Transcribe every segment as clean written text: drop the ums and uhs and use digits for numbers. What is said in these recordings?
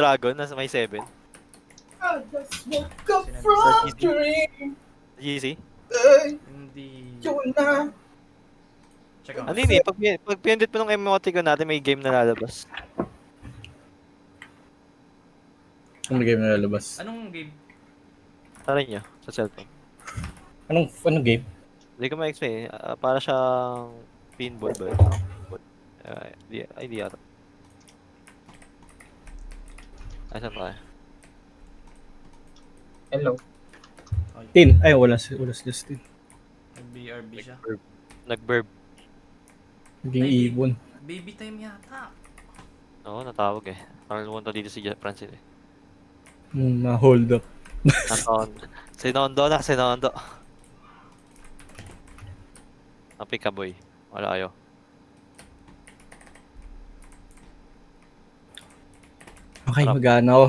Dragon, nasa may 7. I just woke up from dream. GC? Hindi. Yun na. Check out. Ano yun eh, pag pinindot mo ng emoticon natin, may game na lalabas. Anong game na lalabas? Anong game? Tara nyo, sa cellphone. Anong game? Hindi ko ma-explain. Para siyang pinball ba? Pinball. Di ata. Ay, saan pa? Hello. Tin. Ay, wala si Justin. Nag-BRB siya. Nag-burb. Naging Ay, ibon. Baby time yata. Oo, natawag eh. Parang lumunta dito si Francine eh. Na-hold up. Sinondo na, Sinondo. Napika boy. Wala ayo. Okay, mag-ano ako.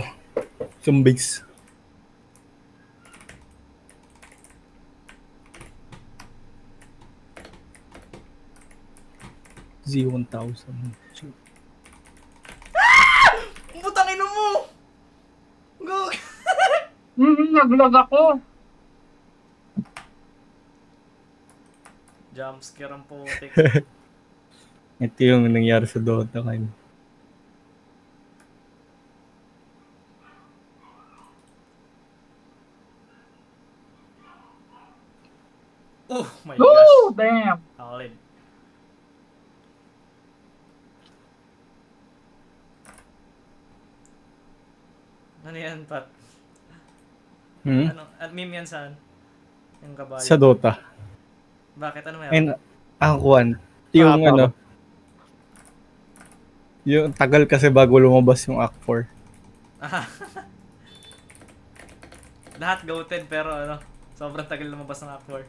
Zombies. Z1000. Putang ino mo! Go! Naglag ako. Jumpscare ang putik. Ito yung nangyari sa Dota kayo. Oh my gosh. Woo! Damn. Solid. Ano yan, Pat? Meme yan saan? Yung kabayo. Sa Dota. Bakit? Ano meron? And, ang kuwan. Yung Nakakatawa. yung tagal kasi bago lumabas yung Act 4. Lahat goated pero sobrang tagal lumabas ng Act 4.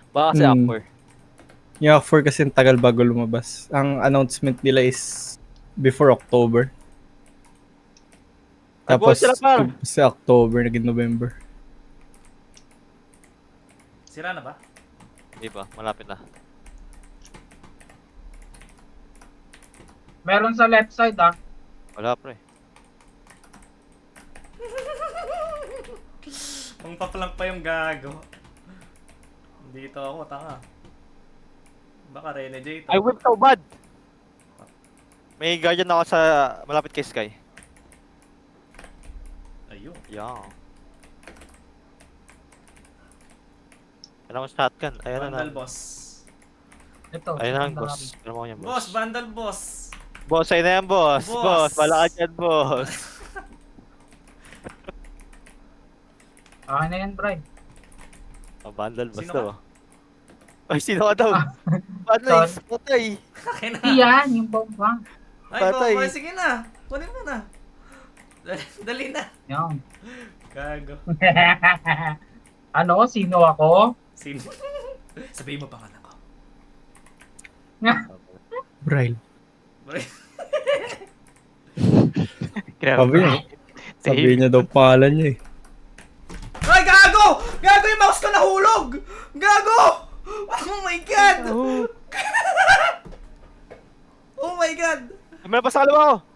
Baka kasi Akpor. Yung Act 4 kasi ang tagal bago lumabas. Ang announcement nila is before October. Tapos Sila, par. sa October, naging November. Sira na ba? Di ba? Malapit na. Meron sa left side ah. Wala pre. Ang paplank pa yung gago. Dito ako, tanga. Baka Renegade. I went so bad! May guardian ako sa malapit kay Sky. Ayun. Yeah. Alam mo shotgun. Ayan na. Vandal boss. Ito. Ayun na lang boss. Alam mo yan Boss, boss. Vandal boss. Boss, ayun na yan boss. Boss. Boss, bala ka dyan boss. Ah, na yan, Brian. Vandal boss Sino daw. Ay, sino ka daw? Patay, patay. Akin na. Iyan, yung bomba. Ay, Patay. go, sige na. Kunin mo na. Dali na. Yan. Gago. Ano? Sino ako? Sino? Sabihin mo pangalan ko. Braille. Grabe. Sabi niya daw pangalan niya eh. Ay, gago! Gago yung mouse ko nahulog! Gago! Oh my god! Oh my god! May pa sa kalawa ko.